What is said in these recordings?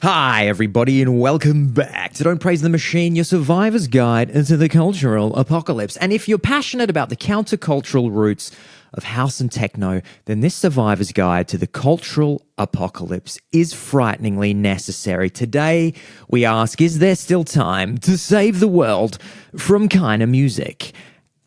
Hi, everybody, and welcome back to Don't Praise the Machine, your survivor's guide into the cultural apocalypse. And if you're passionate about the countercultural roots of house and techno, then this survivor's guide to the cultural apocalypse is frighteningly necessary. Today, we ask, is there still time to save the world from Keinemusik?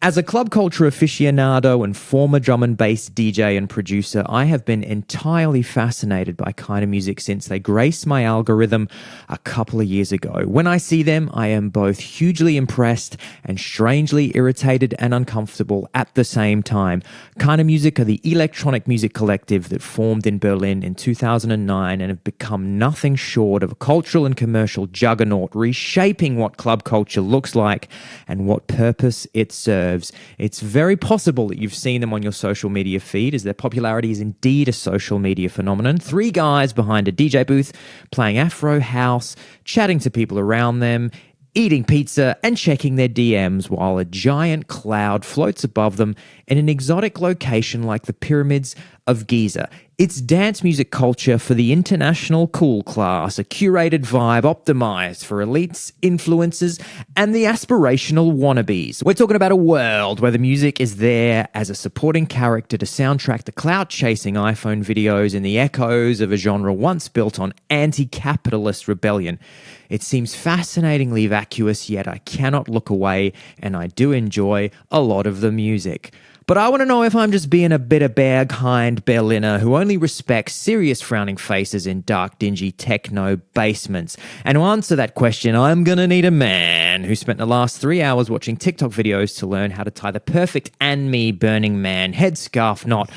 As a club culture aficionado and former drum and bass DJ and producer, I have been entirely fascinated by Keinemusik since they graced my algorithm a couple of years ago. When I see them, I am both hugely impressed and strangely irritated and uncomfortable at the same time. Keinemusik are the electronic music collective that formed in Berlin in 2009 and have become nothing short of a cultural and commercial juggernaut, reshaping what club culture looks like and what purpose it serves. It's very possible that you've seen them on your social media feed, as their popularity is indeed a social media phenomenon. Three guys behind a DJ booth playing Afro house, chatting to people around them, eating pizza and checking their DMs while a giant cloud floats above them in an exotic location like the pyramids of Giza. It's dance music culture for the international cool class, a curated vibe optimized for elites, influencers, and the aspirational wannabes. We're talking about a world where the music is there as a supporting character to soundtrack the clout-chasing iPhone videos and the echoes of a genre once built on anti-capitalist rebellion. It seems fascinatingly vacuous, yet I cannot look away, and I do enjoy a lot of the music. But I want to know if I'm just being a bit of bear-kind Berliner who only respects serious frowning faces in dark, dingy techno basements. And to answer that question, I'm going to need a man who spent the last 3 hours watching TikTok videos to learn how to tie the perfect and me Burning Man headscarf knot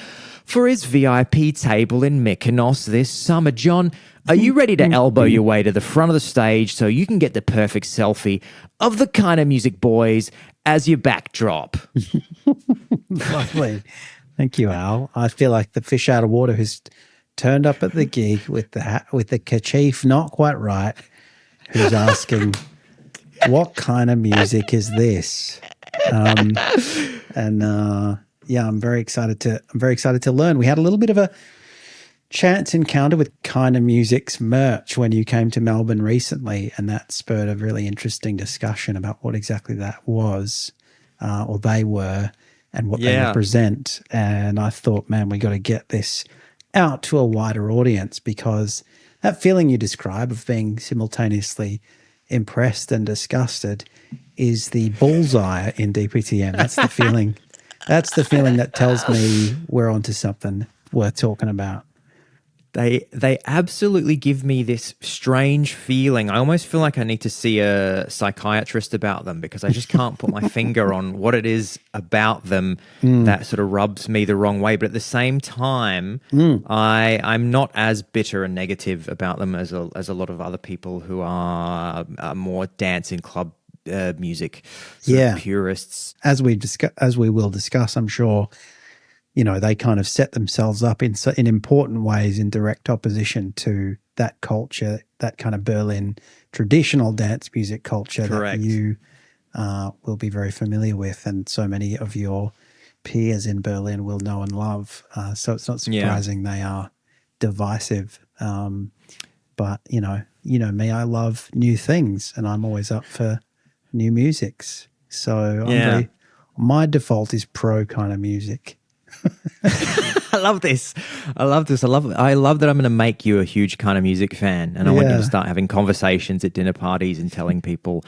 for his VIP table in Mykonos this summer. John, are you ready to elbow your way to the front of the stage so you can get the perfect selfie of the Keinemusik boys as your backdrop? Lovely. Thank you, Al. I feel like the fish out of water who's turned up at the gig with the kerchief not quite right, who's asking, what kind of music is this? Yeah, I'm very excited to learn. We had a little bit of a chance encounter with Keinemusik's merch when you came to Melbourne recently, and that spurred a really interesting discussion about what exactly that was, or they were, and what they represent. And I thought, man, we got to get this out to a wider audience, because that feeling you describe of being simultaneously impressed and disgusted is the bullseye in DPTM. That's the feeling. That's the feeling that tells me we're onto something worth talking about. They absolutely give me this strange feeling. I almost feel like I need to see a psychiatrist about them, because I just can't put my finger on what it is about them that sort of rubs me the wrong way. But at the same time, I'm not as bitter and negative about them as a lot of other people who are more dancing club music sort of purists. As we will discuss, I'm sure. You know, they kind of set themselves up in important ways in direct opposition to that culture, that kind of Berlin traditional dance music culture that you will be very familiar with, and so many of your peers in Berlin will know and love. So it's not surprising they are divisive. But you know me, I love new things, and I'm always up for new musics. So my default is pro kind of music. I love this. I love that I'm going to make you a huge Keinemusik fan, and I want you to start having conversations at dinner parties and telling people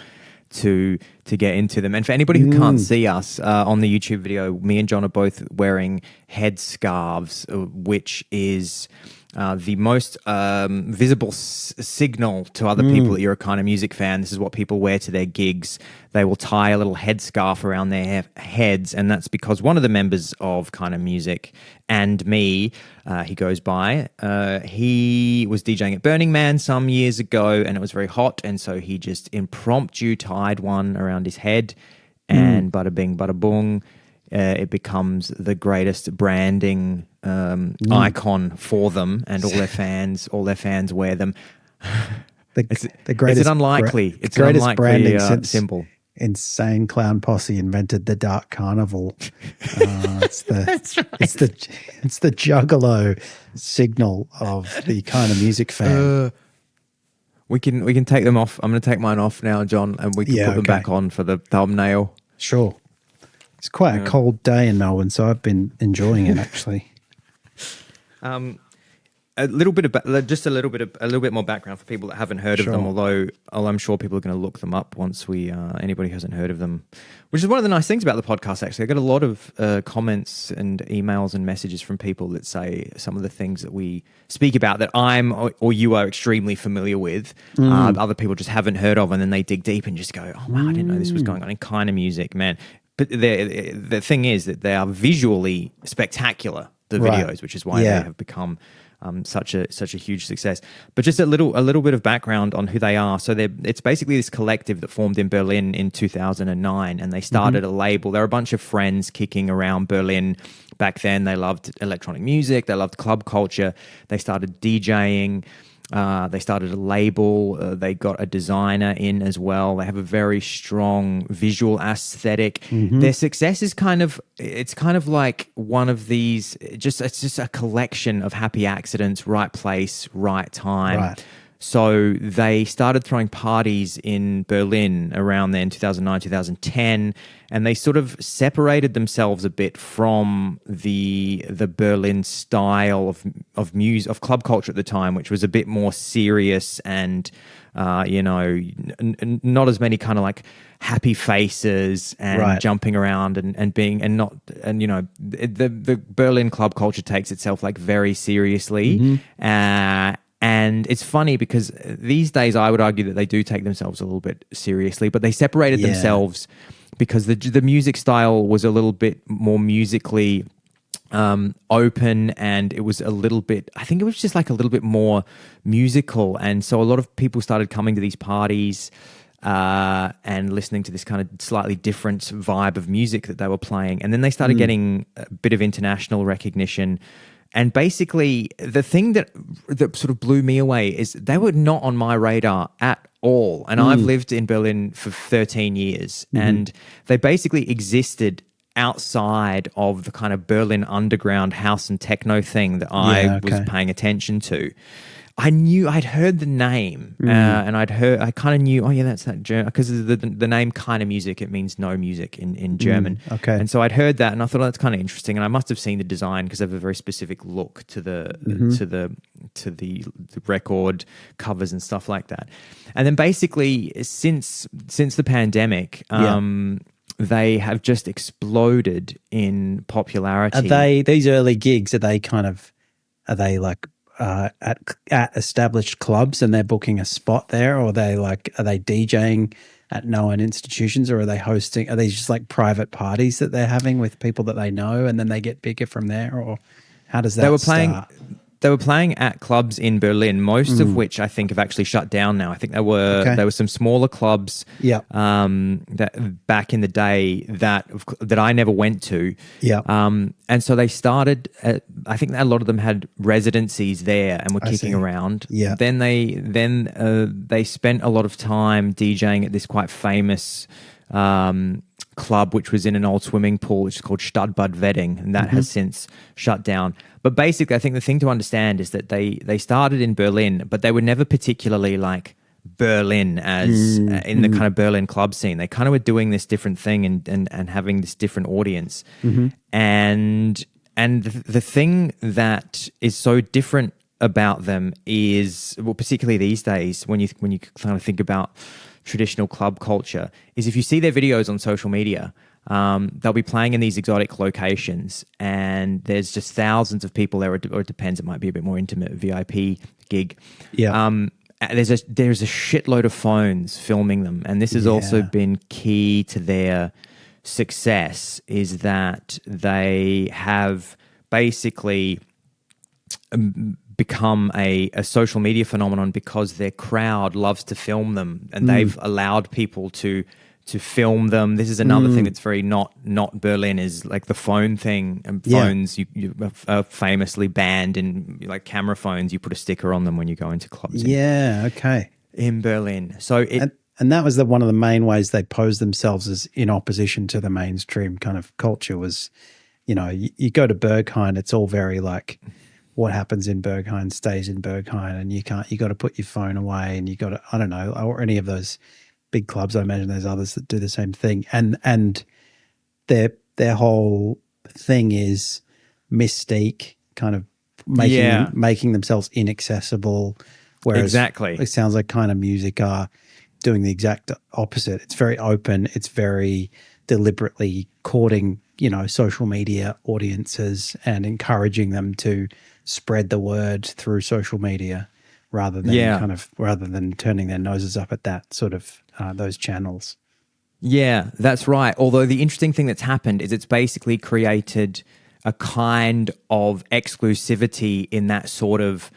to get into them. And for anybody who can't see us on the YouTube video, me and John are both wearing headscarves, which is the most visible signal to other people that you're a Keinemusik fan. This is what people wear to their gigs. They will tie a little headscarf around their heads, and that's because one of the members of Keinemusik and me, he goes by, he was DJing at Burning Man some years ago, and it was very hot, and so he just impromptu tied one around his head, and bada bing, bada boom, it becomes the greatest branding icon for them, and all their fans wear them. The greatest, it's unlikely. It's greatest an unlikely branding since symbol. Insane Clown Posse invented the Dark Carnival. That's right. It's the juggalo signal of the Keinemusik fan. We can take them off. I'm going to take mine off now, John, and we can put them back on for the thumbnail. Sure. It's quite a cold day in Melbourne, so I've been enjoying it actually. A little bit more background for people that haven't heard of them. Although I'm sure people are going to look them up once anybody who hasn't heard of them. Which is one of the nice things about the podcast. Actually, I get a lot of comments and emails and messages from people that say some of the things that we speak about that I'm or you are extremely familiar with. Other people just haven't heard of, and then they dig deep and just go, "Oh wow, I didn't know this was going on in Keinemusik, man." But the thing is that they are visually spectacular. The videos, which is why they have become such a huge success. But just a little bit of background on who they are. So it's basically this collective that formed in Berlin in 2009, and they started a label. There were a bunch of friends kicking around Berlin back then. They loved electronic music. They loved club culture. They started DJing. They started a label. They got a designer in as well. They have a very strong visual aesthetic. Their success is kind of like one of these. It's just a collection of happy accidents, right place, right time. Right. So they started throwing parties in Berlin around then, 2009, 2010, and they sort of separated themselves a bit from the Berlin style of music, of club culture at the time, which was a bit more serious and not as many kind of like happy faces and jumping around and being the Berlin club culture takes itself like very seriously. And it's funny because these days I would argue that they do take themselves a little bit seriously, but they separated themselves because the music style was a little bit more musically open, and it was a little bit, I think it was just like a little bit more musical. And so a lot of people started coming to these parties and listening to this kind of slightly different vibe of music that they were playing. And then they started getting a bit of international recognition. And basically, the thing that sort of blew me away is they were not on my radar at all. And I've lived in Berlin for 13 years, and they basically existed outside of the kind of Berlin underground house and techno thing that I was paying attention to. I'd heard the name, and I kind of knew, that's that German, because the name Keinemusik, it means no music in German. And so I'd heard that, and I thought, that's kind of interesting. And I must have seen the design because they have a very specific look to the record covers and stuff like that. And then basically, since the pandemic, they have just exploded in popularity. Are they these early gigs? Are they like at established clubs and they're booking a spot there, or are they DJing at known institutions, or are they hosting? Are these just like private parties that they're having with people that they know, and then they get bigger from there, or how does that start? They were playing at clubs in Berlin, most of which I think have actually shut down now. I think there were some smaller clubs that back in the day that I never went to. And so they started, I think a lot of them had residencies there and were kicking around. Then they spent a lot of time DJing at this quite famous club, which was in an old swimming pool, which is called Stadtbad Wedding, and that has since shut down. But basically, I think the thing to understand is that they started in Berlin, but they were never particularly like Berlin as in the kind of Berlin club scene. They kind of were doing this different thing and having this different audience. And the thing that is so different about them is, well, particularly these days, when you kind of think about traditional club culture, is if you see their videos on social media, they'll be playing in these exotic locations, and there's just thousands of people there, or it depends. It might be a bit more intimate, VIP gig. There's a shitload of phones filming them, and this has also been key to their success, is that they have basically become a social media phenomenon because their crowd loves to film them, and they've allowed people to film them. This is another thing that's very not Berlin, is like the phone thing. And phones you are famously banned in like camera phones. You put a sticker on them when you go into clubs. In Berlin. So and that was one of the main ways they posed themselves as in opposition to the mainstream kind of culture was, you go to Berghain, it's all very like what happens in Berghain stays in Berghain, and you got to put your phone away, and you got to, I don't know, or any of those big clubs. I imagine there's others that do the same thing, and their whole thing is mystique, kind of making themselves inaccessible. Whereas Exactly. it sounds like Keinemusik are doing the exact opposite. It's very open. It's very deliberately courting, social media audiences and encouraging them to spread the word through social media rather than turning their noses up at that sort of those channels. Yeah, that's right. Although the interesting thing that's happened is it's basically created a kind of exclusivity in that sort of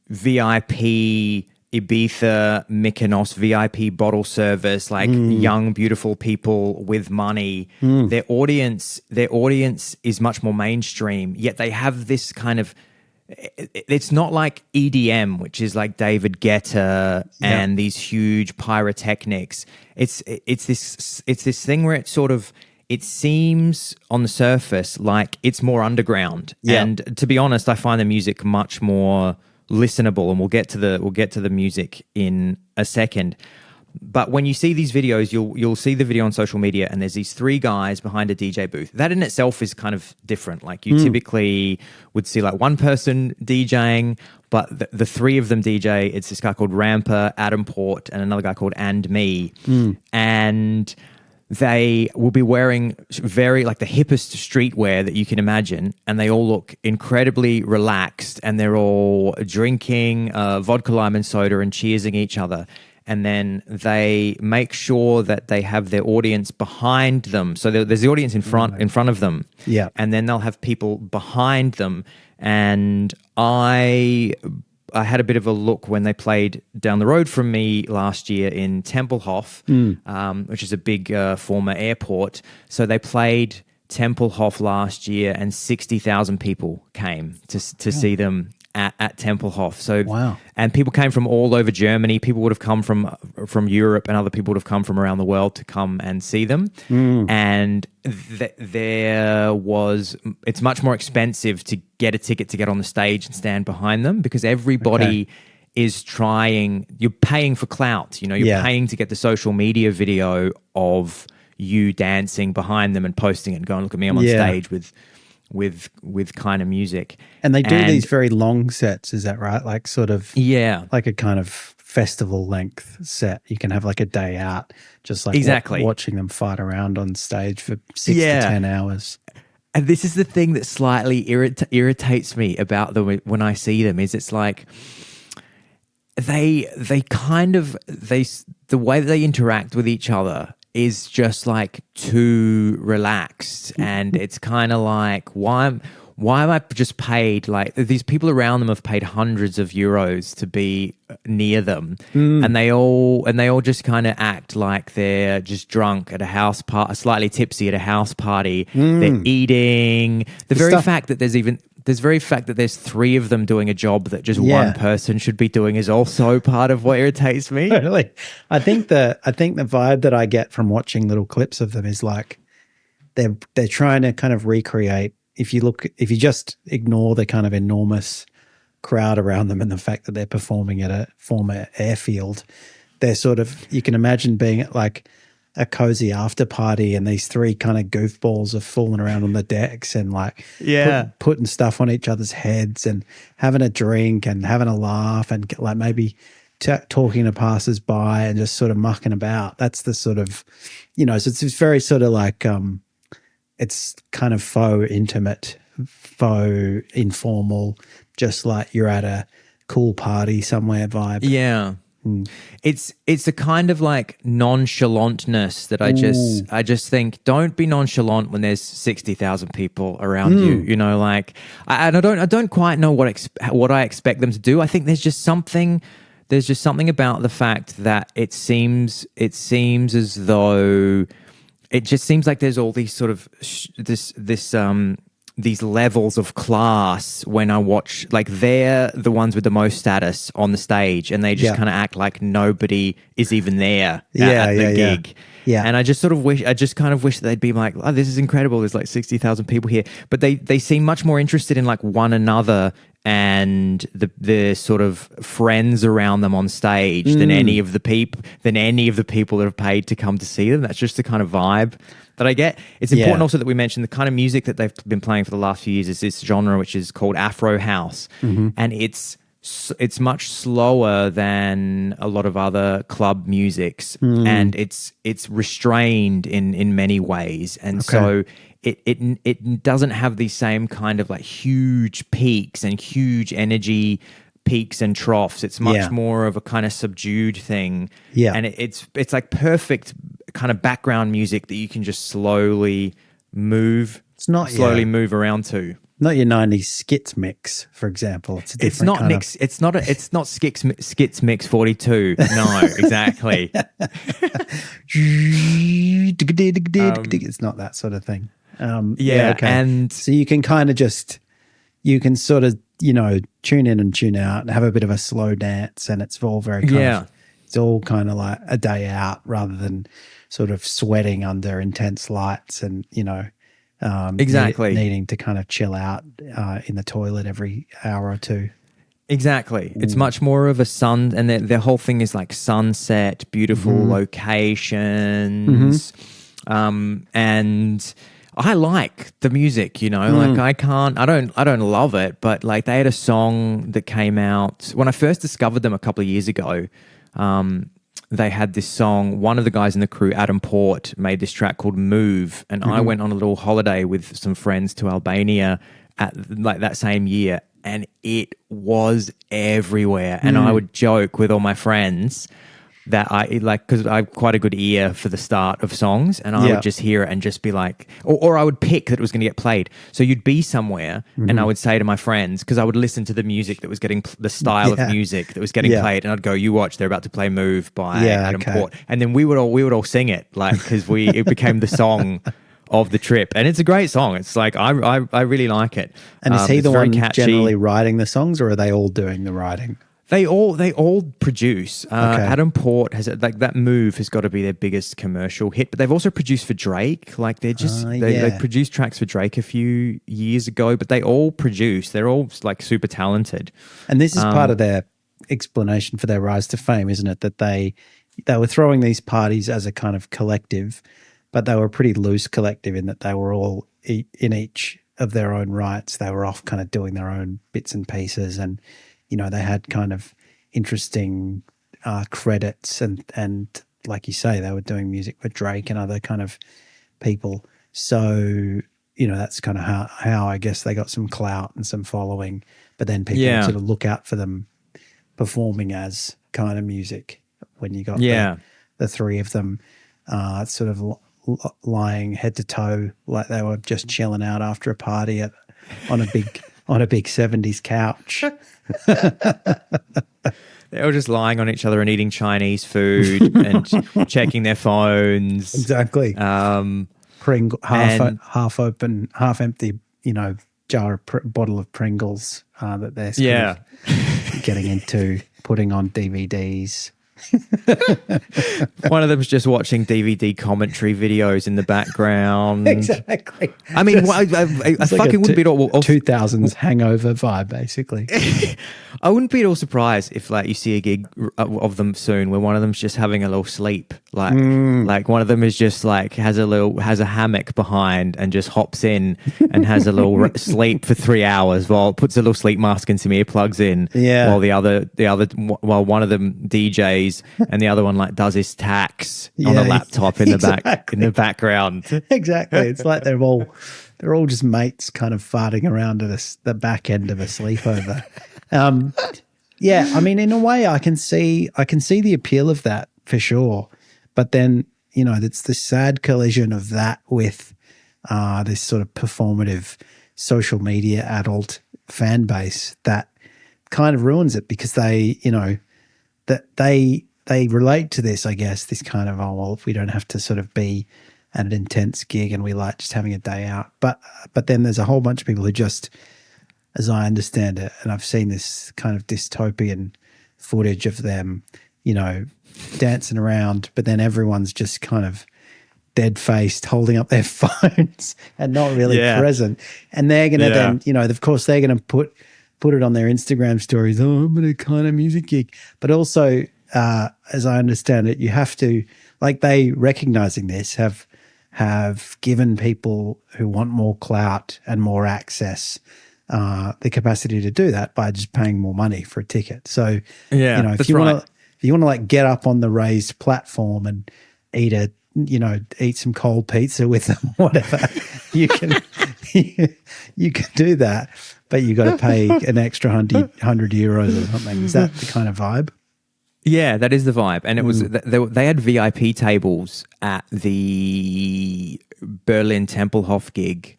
VIP Ibiza, Mykonos, VIP bottle service, like young, beautiful people with money. Their audience is much more mainstream, yet they have this kind of, it's not like EDM, which is like David Guetta and these huge pyrotechnics. It's this thing where it seems on the surface like it's more underground. Yeah. And to be honest, I find the music much more listenable, and we'll get to the music in a second. But when you see these videos, you'll see the video on social media, and there's these three guys behind a DJ booth. That in itself is kind of different. Like you typically would see like one person DJing, but the three of them DJ. It's this guy called Ramper, Adam Port, and another guy called And Me. And they will be wearing very like the hippest streetwear that you can imagine, and they all look incredibly relaxed, and they're all drinking vodka, lime, and soda and cheersing each other. And then they make sure that they have their audience behind them. So there's the audience in front of them. Yeah. And then they'll have people behind them. And I had a bit of a look when they played down the road from me last year in Tempelhof, which is a big former airport. So they played Tempelhof last year, and 60,000 people came to see them at Tempelhof. So wow. And people came from all over Germany. People would have come from Europe, and other people would have come from around the world to come and see them. And it's much more expensive to get a ticket to get on the stage and stand behind them, because everybody is trying. You're paying for clout. You're paying to get the social media video of you dancing behind them and posting it and going, look at me, I'm on stage with Keinemusik. And they do these very long sets, is that right? Like sort of like a kind of festival length set. You can have like a day out, just like watching them fight around on stage for 6 to 10 hours. And this is the thing that slightly irritates me about them when I see them, is it's like the way that they interact with each other is just like too relaxed, and it's kind of like, why am I just paid? Like these people around them have paid hundreds of euros to be near them, and they all just kind of act like they're just drunk at a house party, slightly tipsy at a house party. They're eating. The very fact that there's three of them doing a job that just one person should be doing is also part of what irritates me. Totally. I think the vibe that I get from watching little clips of them is like they're trying to kind of recreate. If you just ignore the kind of enormous crowd around them and the fact that they're performing at a former airfield, they're sort of, you can imagine being at like a cozy after party, and these three kind of goofballs are fooling around on the decks and like putting stuff on each other's heads and having a drink and having a laugh and like maybe talking to passers-by and just sort of mucking about. That's the sort of, so it's very sort of like it's kind of faux intimate, faux informal, just like you're at a cool party somewhere vibe. Yeah. It's a kind of like nonchalantness that I just think, don't be nonchalant when there's 60,000 people around you. Like I don't quite know what I expect them to do. I think there's just something about the fact that it seems as though it just seems like there's all these sort of these levels of class when I watch, like they're the ones with the most status on the stage, and they just kind of act like nobody is even there at the gig. Yeah. And I just kind of wish that they'd be like, oh, this is incredible. There's like 60,000 people here. But they seem much more interested in like one another and the sort of friends around them on stage than any of the people that have paid to come to see them. That's just the kind of vibe that I get. It's important also that we mention the kind of music that they've been playing for the last few years is this genre which is called Afro house, and it's much slower than a lot of other club musics, and it's restrained in many ways, and so it doesn't have the same kind of like huge peaks and huge energy peaks and troughs. It's much more of a kind of subdued thing, and it's like perfect kind of background music that you can just slowly move. It's not move around to. Not your 90s skits mix, for example. It's not mix. It's not skits mix 42. No, exactly. It's not that sort of thing. And so you can kind of you can sort of, tune in and tune out and have a bit of a slow dance, and it's all very it's all kind of like a day out rather than sort of sweating under intense lights and, exactly needing to kind of chill out in the toilet every hour or two. Exactly. It's much more of a sun, and their whole thing is like sunset, beautiful locations. And I like the music, like I don't love it, but like they had a song that came out when I first discovered them a couple of years ago. They had this song, one of the guys in the crew, Adam Port, made this track called Move. And I went on a little holiday with some friends to Albania at like that same year, and it was everywhere. And I would joke with all my friends that because I have quite a good ear for the start of songs, and I would just hear it and just be like, or I would pick that it was going to get played. So you'd be somewhere, and I would say to my friends, because I would listen to the music that was getting, the style of music that was getting played, and I'd go, "You watch, they're about to play Move by Adam Port," and then we would all sing it, like because it became the song of the trip, and it's a great song. It's like I really like it. And is he the one catchy. Generally writing the songs, or are they all doing the writing? They all produce. Adam Port has like that Move has got to be their biggest commercial hit, but they've also produced for Drake. Like they produced tracks for Drake a few years ago, but they all produce. They're all like super talented. And this is part of their explanation for their rise to fame, isn't it? That they were throwing these parties as a kind of collective, but they were a pretty loose collective in that they were all in each of their own rights. They were off kind of doing their own bits and pieces, and they had kind of interesting credits and like you say, they were doing music for Drake and other kind of people. So, that's kind of how I guess they got some clout and some following, but then people would sort of look out for them performing as Keinemusik when you got the three of them sort of lying head to toe like they were just chilling out after a party on a big 70s couch. They were just lying on each other and eating Chinese food and checking their phones. Exactly. Half open, half empty, bottle of Pringles that they're getting into, putting on DVDs. One of them's just watching DVD commentary videos in the background. Exactly. I mean, I fucking wouldn't be at all 2000s hangover vibe, basically. I wouldn't be at all surprised if like you see a gig of them soon where one of them's just having a little sleep, like one of them is just like has a hammock behind and just hops in and has a little sleep for 3 hours while puts a little sleep mask and some earplugs in, while one of them DJs and the other one like does his tax on a laptop in the background. Exactly. It's like they're all just mates kind of farting around at the back end of a sleepover. I mean, in a way I can see the appeal of that for sure. But then, it's the sad collision of that with this sort of performative social media adult fan base that kind of ruins it, because they relate to this, I guess, this kind of, if we don't have to sort of be at an intense gig and we like just having a day out. But then there's a whole bunch of people who just, as I understand it, and I've seen this kind of dystopian footage of them, dancing around, but then everyone's just kind of dead-faced, holding up their phones and not really present. And they're going to then, of course, they're going to put put it on their Instagram stories. Oh, I'm at a kind of music gig. But also, as I understand it, you have to, like, they recognizing this have given people who want more clout and more access the capacity to do that by just paying more money for a ticket. So, if you want to like get up on the raised platform and eat some cold pizza with them, whatever, you can do that, but you got to pay an extra 100 euros or something. Is that the kind of vibe? Yeah, that is the vibe. And it was they had VIP tables at the Berlin Tempelhof gig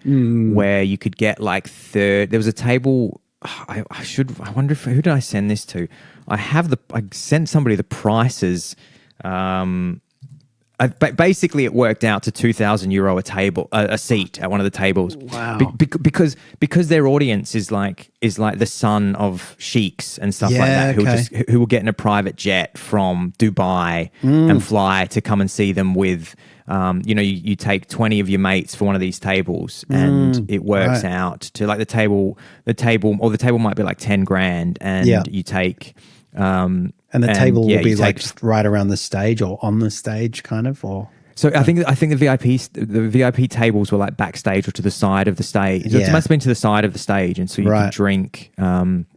where you could get like there was a table. I wonder who did I send this to? I sent somebody the prices. Basically, it worked out to €2,000 a table, a seat at one of the tables. Wow! Because their audience is like the son of sheiks and stuff like that, who will get in a private jet from Dubai and fly to come and see them with. You take 20 of your mates for one of these tables, and it works out to like the table might be like 10 grand, and you take. And the table will be like just right around the stage or on the stage, kind of, or. So I think the VIP tables were like backstage or to the side of the stage. It must have been to the side of the stage, and so you could drink.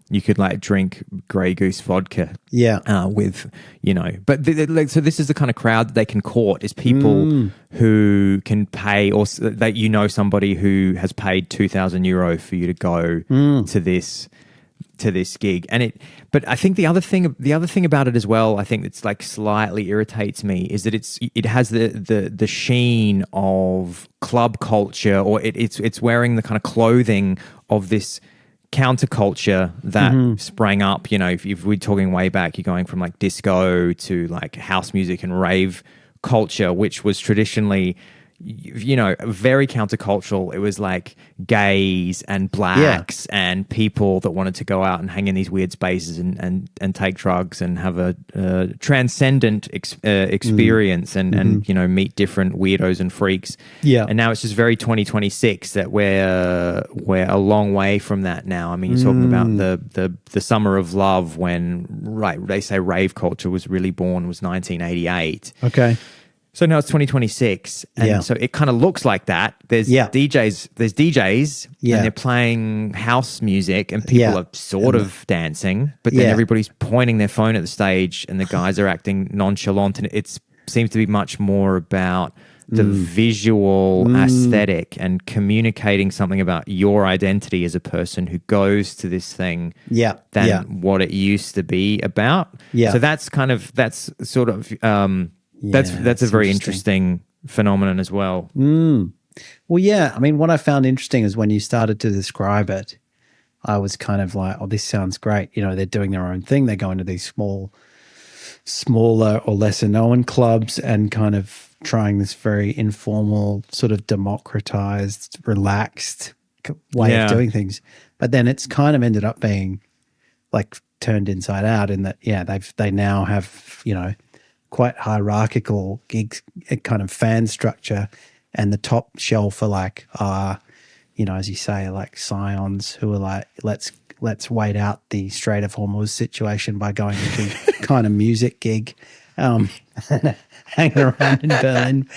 You could like drink Grey Goose vodka. With but so this is the kind of crowd that they can court is people who can pay, or that somebody who has paid €2,000 for you to go to this gig. But I think the other thing about it as well, I think that's like slightly irritates me, is that it has the sheen of club culture, or it's wearing the kind of clothing of this counterculture that sprang up. If we're talking way back, you're going from like disco to like house music and rave culture, which was traditionally very countercultural. It was like gays and blacks and people that wanted to go out and hang in these weird spaces and take drugs and have a transcendent experience and meet different weirdos and freaks. And now it's just very 2026 that we're a long way from that now. I mean, you're talking about the summer of love when they say rave culture was really born was 1988. Okay. So now it's 2026, and so it kind of looks like that. There's DJs, and they're playing house music, and people are sort of dancing, but then everybody's pointing their phone at the stage, and the guys are acting nonchalant, and it seems to be much more about the visual aesthetic and communicating something about your identity as a person who goes to this thing than what it used to be about. So that's sort of... that's a very interesting phenomenon as well. Well, yeah. I mean, what I found interesting is when you started to describe it, I was kind of like, oh, this sounds great. They're doing their own thing. They go into these smaller or lesser known clubs and kind of trying this very informal, sort of democratized, relaxed way of doing things. But then it's kind of ended up being like turned inside out in that, they now have, quite hierarchical gigs, kind of fan structure, and the top shelf are like, as you say, like scions who are like, let's wait out the Strait of Hormuz situation by going to kind of music gig, hanging around in Berlin,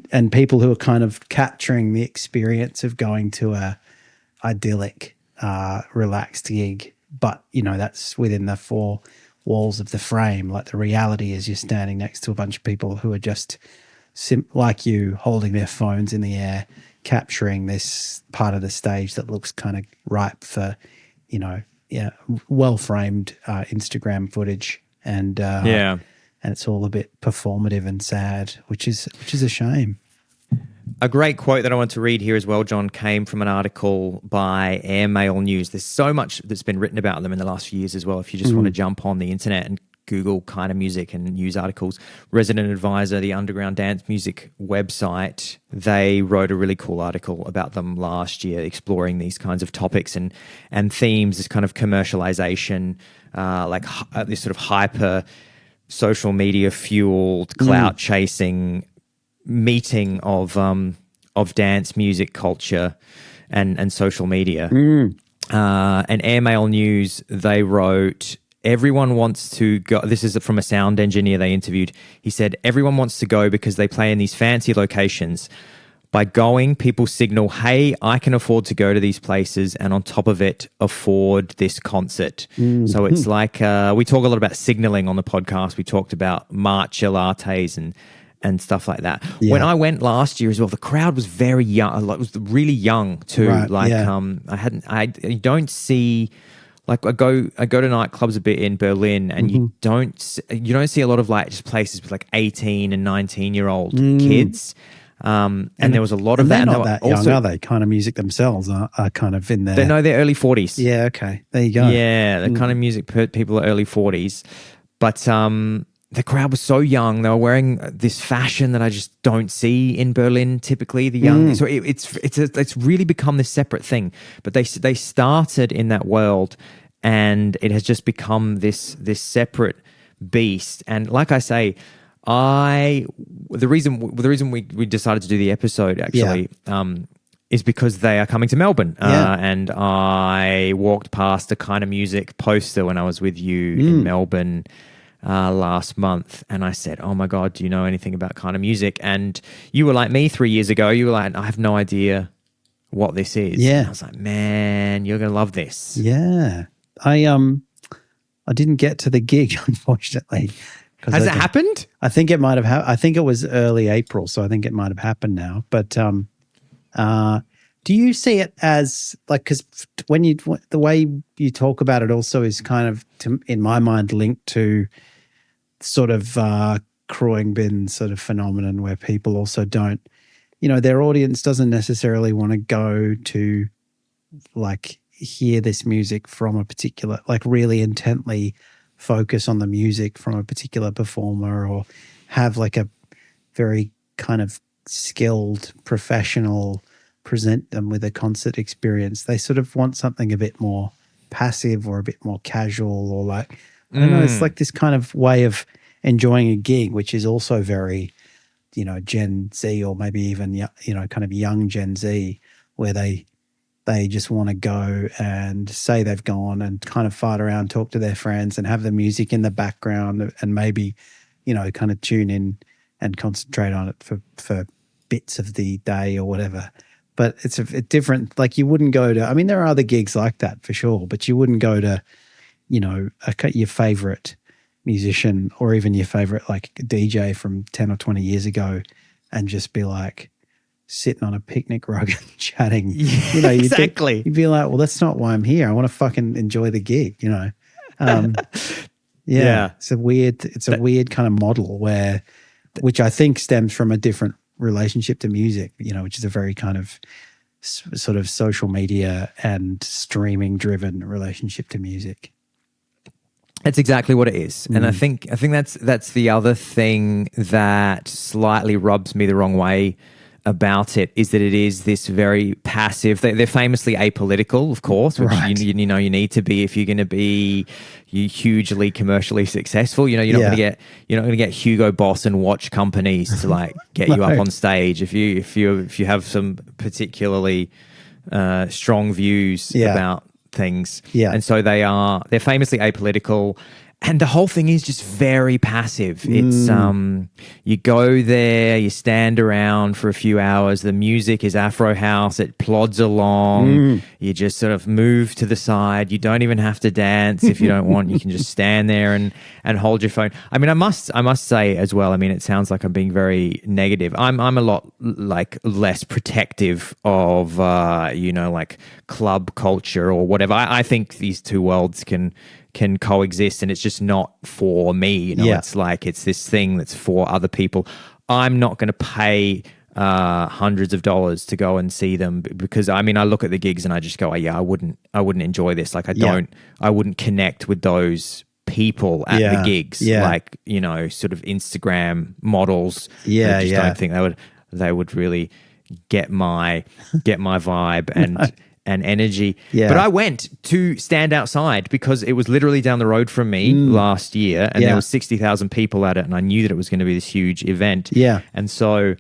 and people who are kind of capturing the experience of going to a idyllic, relaxed gig, but that's within the four walls of the frame. Like the reality is you're standing next to a bunch of people who are just like you, holding their phones in the air, capturing this part of the stage that looks kind of ripe for, well-framed Instagram footage. And it's all a bit performative and sad, which is a shame. A great quote that I want to read here as well, John, came from an article by Airmail News. There's so much that's been written about them in the last few years as well. If you just want to jump on the internet and Google Keinemusik and news articles, Resident Advisor, the underground dance music website, they wrote a really cool article about them last year, exploring these kinds of topics and themes, this kind of commercialization, this sort of hyper social media fueled clout chasing meeting of dance music culture, and social media. And Airmail News, they wrote, everyone wants to go. This is from a sound engineer they interviewed. He said, everyone wants to go because they play in these fancy locations. By going, people signal, hey, I can afford to go to these places and on top of it, afford this concert. So it's like, we talk a lot about signaling on the podcast. We talked about matcha lattes and stuff like that. Yeah. When I went last year as well, the crowd was very young. It was really young too. Right, I don't see, like I go to nightclubs a bit in Berlin, and you don't see a lot of like just places with like 18 and 19-year-old kids. And there was a lot of that. They're And not that young, are they? Kind of music themselves are kind of in there. They're early 40s. Yeah, okay. There you go. Yeah, the kind of music people are early 40s. But the crowd was so young. They were wearing this fashion that I just don't see in Berlin typically, the young. So it's really become this separate thing. But they started in that world, and it has just become this separate beast. And like I say, the reason we decided to do the episode actually is because they are coming to Melbourne, and I walked past a Keinemusik poster when I was with you in Melbourne last month, and I said, "Oh my God, do you know anything about Keinemusik?" And you were like me 3 years ago. You were like, "I have no idea what this is." Yeah, and I was like, "Man, you're gonna love this." Yeah, I didn't get to the gig unfortunately. Has it happened? I think it might have happened. I think it was early April, so I think it might have happened now. But do you see it as like, because the way you talk about it also is kind of, in my mind, linked to sort of crewing bin sort of phenomenon where people also don't, their audience doesn't necessarily want to go to like hear this music from a particular, like really intently focus on the music from a particular performer, or have like a very kind of skilled professional present them with a concert experience. They sort of want something a bit more passive or a bit more casual, or like, I don't know, it's like this kind of way of enjoying a gig, which is also very, Gen Z, or maybe even, kind of young Gen Z, where they just want to go and say they've gone and kind of fart around, talk to their friends and have the music in the background and maybe, kind of tune in and concentrate on it for bits of the day or whatever. But it's a different, like you wouldn't go to, I mean, there are other gigs like that for sure, but you wouldn't go to, your favorite musician or even your favorite like DJ from 10 or 20 years ago and just be like, sitting on a picnic rug and chatting. Exactly. You'd be like, well, that's not why I'm here. I want to fucking enjoy the gig, It's a weird kind of model which I think stems from a different relationship to music, which is a very kind of sort of social media and streaming driven relationship to music. That's exactly what it is. And I think that's the other thing that slightly rubs me the wrong way about it, is that it is this very passive. They're famously apolitical, of course, which you need to be if you're going to be hugely commercially successful. You're not going to get Hugo Boss and watch companies to like get you up on stage if you have some particularly strong views about things. Yeah, and so they're famously apolitical. And the whole thing is just very passive. It's you go there, you stand around for a few hours. The music is Afro house. It plods along. You just sort of move to the side. You don't even have to dance if you don't want. You can just stand there and hold your phone. I mean, I must say as well. I mean, it sounds like I'm being very negative. I'm a lot like less protective of like club culture or whatever. I think these two worlds can coexist, and it's just not for me. It's like it's this thing that's for other people. I'm not going to pay hundreds of dollars to go and see them because I mean I look at the gigs and I just go, I wouldn't enjoy this. Like I wouldn't connect with those people at the gigs. Like sort of Instagram models. I just don't think they would really get my vibe and energy. Yeah. But I went to stand outside because it was literally down the road from me last year, and there was 60,000 people at it, and I knew that it was going to be this huge event. Yeah. And so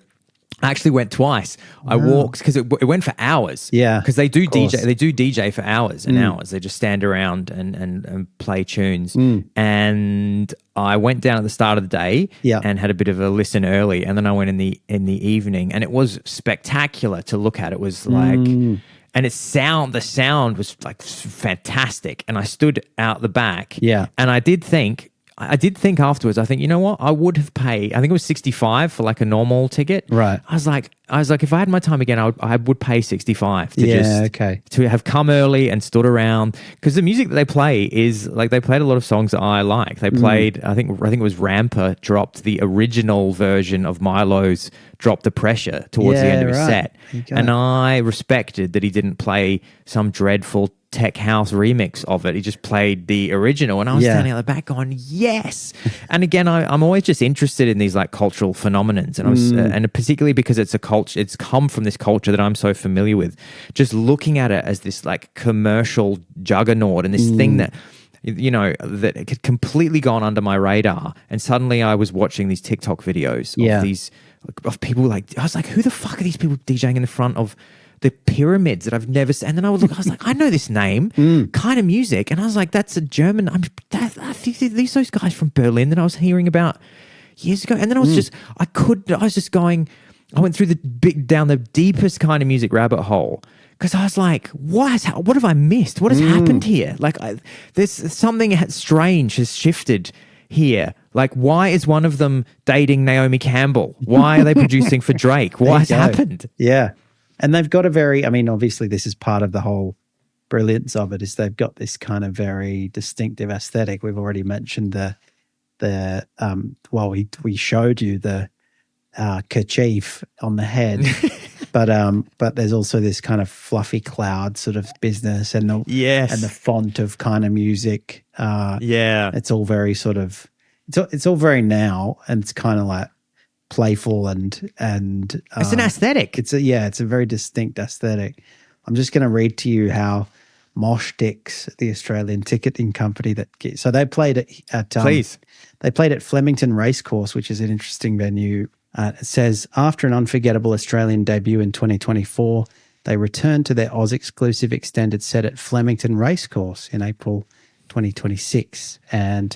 I actually went twice. I walked because it went for hours. Yeah, because they do of course. DJ. They do DJ for hours and hours. They just stand around and play tunes. And I went down at the start of the day. Yeah. and had a bit of a listen early, and then I went in the evening, and it was spectacular to look at. It was like. And the sound was like fantastic. And I stood out the back. Yeah. And I did think afterwards, I think, you know what? I would have paid, I think it was 65 for like a normal ticket. Right. I was like, if I had my time again, I would pay 65 okay. to have come early and stood around, because the music that they play is like, they played a lot of songs that I like. They played, I think it was Ramper dropped the original version of Milo's Drop the Pressure towards the end of his set. Okay. And I respected that he didn't play some dreadful tech house remix of it. He just played the original, and I was standing at the back going, yes. And again, I'm always just interested in these like cultural phenomenons, and I was and particularly because it's a culture, it's come from this culture that I'm so familiar with, just looking at it as this like commercial juggernaut and this thing that, you know, that it had completely gone under my radar. And suddenly I was watching these TikTok videos of people like, I was like, who the fuck are these people DJing in the front of the pyramids that I've never seen? And then I was like, I know this name, Keinemusik. And I was like, that's a German, these those guys from Berlin that I was hearing about years ago. And then I was I went through down the deepest Keinemusik rabbit hole, because I was like, what have I missed? What has happened here? Like, there's something strange has shifted here. Like, why is one of them dating Naomi Campbell? Why are they producing for Drake? What has happened? Yeah. And they've got obviously this is part of the whole brilliance of it, is they've got this kind of very distinctive aesthetic. We've already mentioned we showed you the kerchief on the head, but there's also this kind of fluffy cloud sort of business, and the font of Keinemusik. It's all very sort of it's all very now, and it's kind of like playful and it's an aesthetic. It's a very distinct aesthetic. I'm just going to read to you how Mosh Dix, the Australian ticketing company, so they played at Please. They played at Flemington Racecourse, which is an interesting venue. It says, after an unforgettable Australian debut in 2024, they returned to their Oz exclusive extended set at Flemington Racecourse in April 2026. And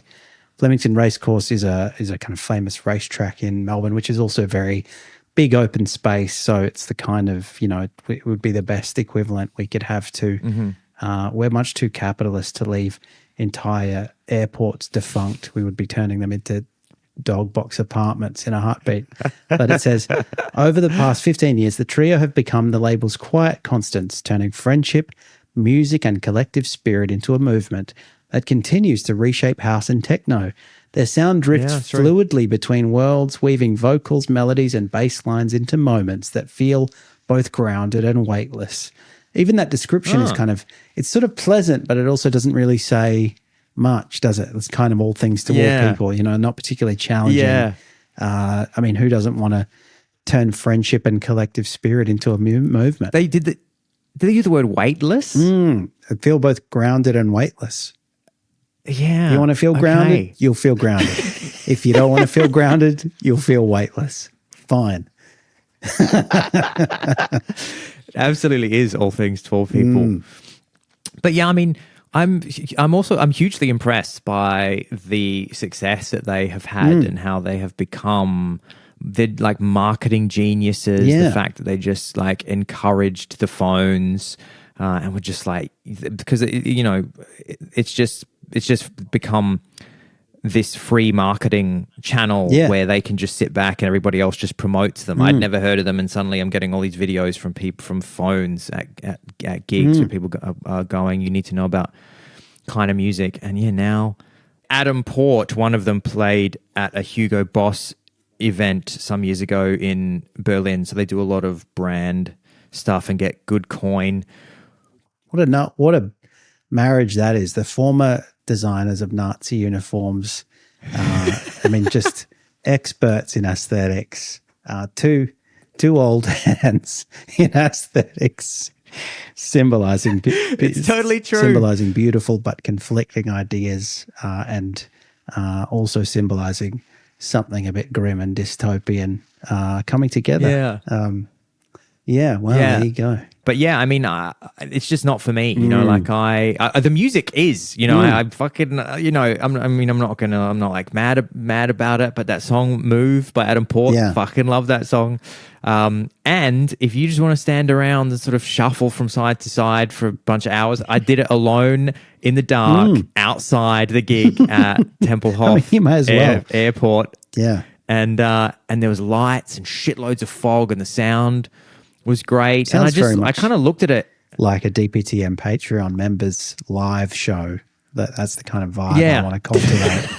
Flemington Racecourse is a kind of famous racetrack in Melbourne, which is also very big open space. So it's the kind of, it would be the best equivalent we could have to. We're much too capitalist to leave entire airports defunct. We would be turning them into dog box apartments in a heartbeat. But it says, over the past 15 years, the trio have become the label's quiet constants, turning friendship, music, and collective spirit into a movement that continues to reshape house and techno. Their sound drifts fluidly between worlds, weaving vocals, melodies, and bass lines into moments that feel both grounded and weightless. Even that description is it's sort of pleasant, but it also doesn't really say much, does it? It's kind of all things to all people, not particularly challenging. Yeah. Who doesn't want to turn friendship and collective spirit into a movement? Did they use the word weightless? I feel both grounded and weightless. Yeah. You want to feel grounded? You'll feel grounded. If you don't want to feel grounded, you'll feel weightless. Fine. Absolutely is all things to all people. But yeah, I'm hugely impressed by the success that they have had and how they have become. They're like marketing geniuses. Yeah. The fact that they just like encouraged the phones and were just like, because it's just become this free marketing channel where they can just sit back and everybody else just promotes them. I'd never heard of them, and suddenly I'm getting all these videos from people from phones at gigs where people are going, you need to know about Keinemusik. And now Adam Port, one of them, played at a Hugo Boss event some years ago in Berlin. So they do a lot of brand stuff and get good coin. What a marriage that is. The former designers of Nazi uniforms, just experts in aesthetics, two old hands in aesthetics, symbolizing it's totally true, symbolizing beautiful but conflicting ideas, and also symbolizing something a bit grim and dystopian. coming together. Wow, there you go. But yeah, I mean, it's just not for me, you know. Like the music is, you know, I fucking, you know, I'm not like mad about it. But that song "Move" by Adam Port, fucking love that song. And if you just want to stand around and sort of shuffle from side to side for a bunch of hours, I did it alone in the dark outside the gig at Temple Hof you may as well. Airport. Yeah, and there was lights and shitloads of fog, and the sound was great. Sounds and I kind of looked at it like a DPTM Patreon members live show. That's the kind of vibe I want to cultivate.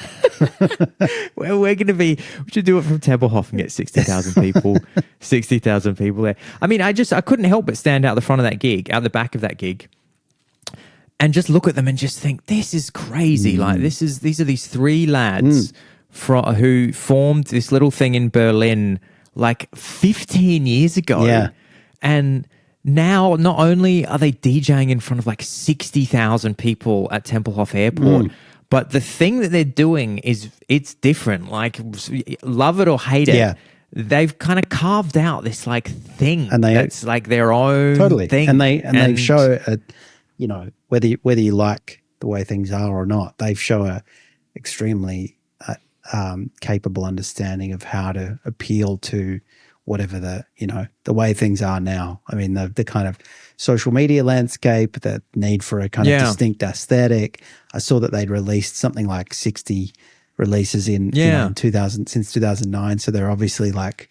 Well, we should do it from Tempelhof and get 60,000 people, 60,000 people there. I mean, I couldn't help but stand out the front of that gig, out the back of that gig, and just look at them and just think, this is crazy. Like these are these three lads who formed this little thing in Berlin like 15 years ago. Yeah. And now not only are they DJing in front of like 60,000 people at Tempelhof Airport, but the thing that they're doing it's different. Like, love it or hate it, they've kind of carved out this like thing, and that's like their own thing. And they show you know, whether you like the way things are or not, they show a extremely capable understanding of how to appeal to whatever the way things are now. I mean, the kind of social media landscape, the need for a kind of distinct aesthetic. I saw that they'd released something like 60 releases in 2000 since 2009. So they're obviously like,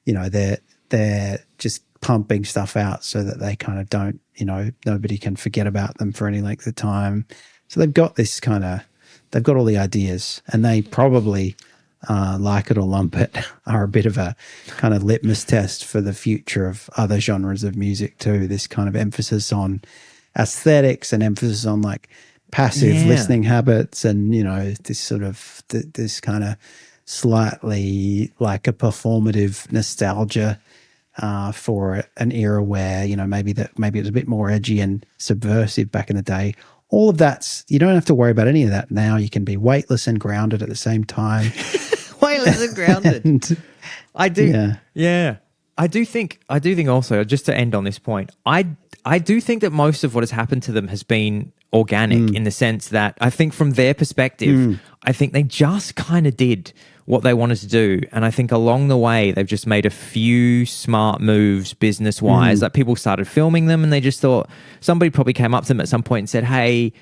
you know, they're just pumping stuff out so that they kind of don't, you know, nobody can forget about them for any length of time. So they've got they've got all the ideas, and they probably like it or lump it, are a bit of a kind of litmus test for the future of other genres of music too. This kind of emphasis on aesthetics and emphasis on like passive listening habits, and, you know, this sort of this kind of slightly like a performative nostalgia for an era where, you know, maybe it was a bit more edgy and subversive back in the day. All of that's, you don't have to worry about any of that now. You can be weightless and grounded at the same time. Weightless and grounded. I do. Yeah. I do think also, just to end on this point, I do think that most of what has happened to them has been organic, in the sense that I think from their perspective, I think they just kind of did what they wanted to do. And I think along the way, they've just made a few smart moves business-wise. Like, people started filming them, and they just thought, somebody probably came up to them at some point and said, hey,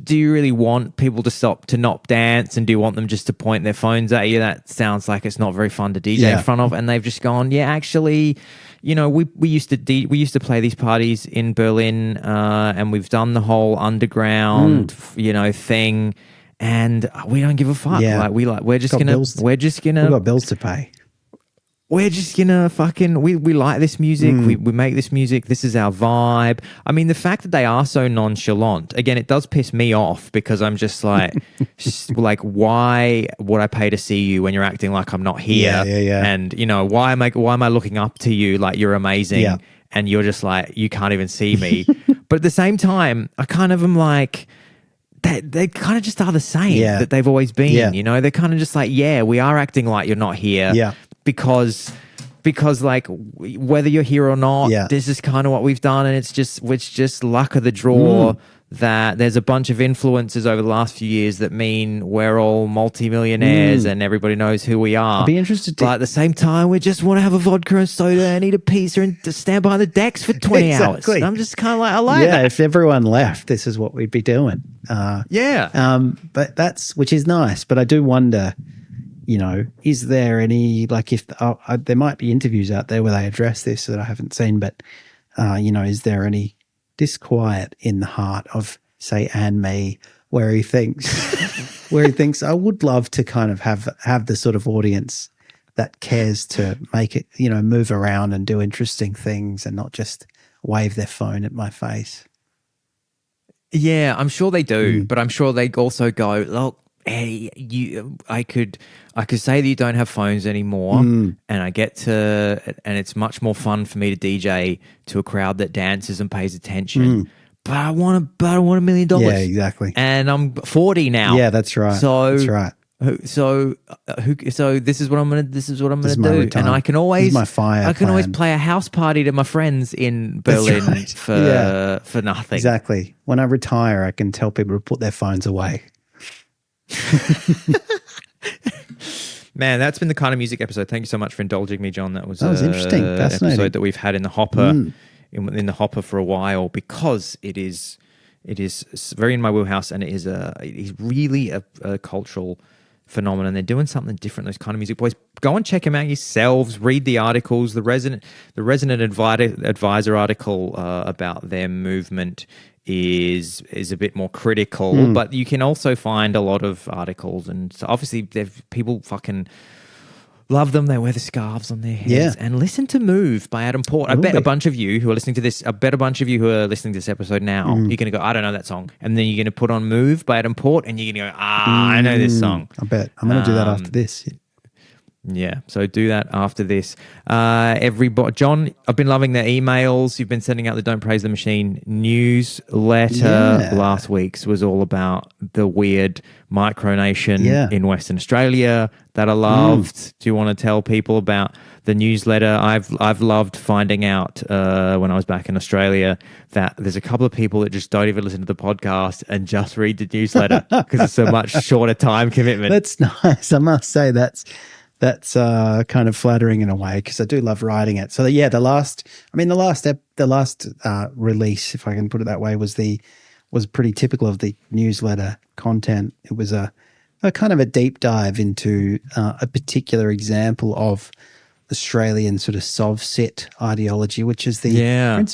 do you really want people to not dance, and do you want them just to point their phones at you? That sounds like it's not very fun to DJ in front of. And they've just gone, yeah, actually, you know, we used to play these parties in Berlin, and we've done the whole underground, you know, thing, and we don't give a fuck. Yeah. Like, we've got bills to pay. We're just gonna fucking, we like this music, we make this music, this is our vibe. I mean, the fact that they are so nonchalant, again, it does piss me off, because I'm just like, like, why would I pay to see you when you're acting like I'm not here? Yeah. And, you know, why am I looking up to you like you're amazing, and you're just like, you can't even see me? But at the same time, I kind of am like, they kind of just are the same that they've always been, you know? They're kind of just like, yeah, we are acting like you're not here. Yeah. Because like, whether you're here or not, this is kind of what we've done, and it's just luck of the draw that there's a bunch of influencers over the last few years that mean we're all multimillionaires and everybody knows who we are. I'd be interested to... But at the same time, we just want to have a vodka and soda and eat a pizza and to stand behind the decks for 20 hours. And I'm just kind of like, I like that. Yeah, if everyone left, this is what we'd be doing. But which is nice. But I do wonder, you know, is there any, like, if there might be interviews out there where they address this that I haven't seen, but, you know, is there any disquiet in the heart of, say, Anne Me, where he thinks I would love to kind of have the sort of audience that cares to make it, you know, move around and do interesting things and not just wave their phone at my face. Yeah, I'm sure they do, but I'm sure they also go, look, hey, I could say that you don't have phones anymore, and I get to, and it's much more fun for me to DJ to a crowd that dances and pays attention. But I want $1 million. Yeah, exactly. And I'm 40 now. Yeah, that's right. So that's right. So this is what I'm gonna. This is what I'm This gonna is my do, time. and I can This always. is my fire I can always plan. play a house party to my friends in Berlin right. for Yeah. for nothing. Exactly. When I retire, I can tell people to put their phones away. Man, that's been the kind of music episode. Thank you so much for indulging me, John. That was interesting. an Fascinating. episode that we've had in the hopper, in the hopper for a while, because it is very in my wheelhouse, and it is really a cultural phenomenon. They're doing something different. Those kind of music boys, go and check them out yourselves. Read the articles. The resident advisor article about their movement is a bit more critical, but you can also find a lot of articles, and so obviously people fucking love them. They wear the scarves on their heads. And listen to Move by Adam Port. I bet a bunch of you who are listening to this, to this episode now, you're going to go, I don't know that song. And then you're going to put on Move by Adam Port, and you're going to go, I know this song. I bet. I'm going to do that after this. Yeah, so do that after this. Everybody, John, I've been loving the emails. You've been sending out the Don't Praise the Machine newsletter. Yeah. Last week's was all about the weird micronation in Western Australia that I loved. Do you want to tell people about the newsletter? I've loved finding out when I was back in Australia that there's a couple of people that just don't even listen to the podcast and just read the newsletter because it's a much shorter time commitment. That's nice. I must say that's kind of flattering in a way, because I do love writing it. So the last release, if I can put it that way, was pretty typical of the newsletter content. It was a kind of a deep dive into a particular example of Australian sort of Sovset ideology, which is the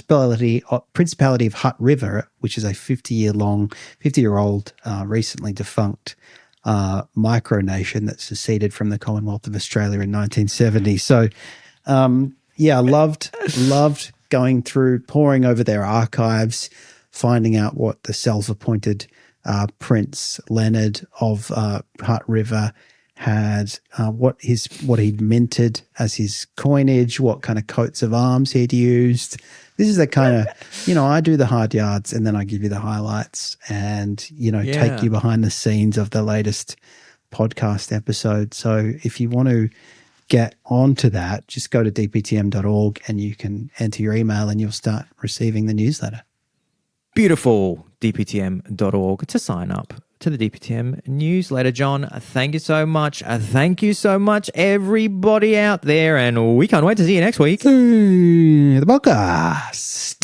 Principality of Hutt River, which is a 50-year-old recently defunct micronation that seceded from the Commonwealth of Australia in 1970. So, I loved going through, poring over their archives, finding out what the self-appointed Prince Leonard of Hutt River had, what he'd minted as his coinage, what kind of coats of arms he'd used. This is the kind of, I do the hard yards and then I give you the highlights and, take you behind the scenes of the latest podcast episode. So if you want to get onto that, just go to dptm.org and you can enter your email and you'll start receiving the newsletter. Beautiful. dptm.org to sign up to the DPTM newsletter. John, thank you so much. Thank you so much, everybody out there, and we can't wait to see you next week. The podcast.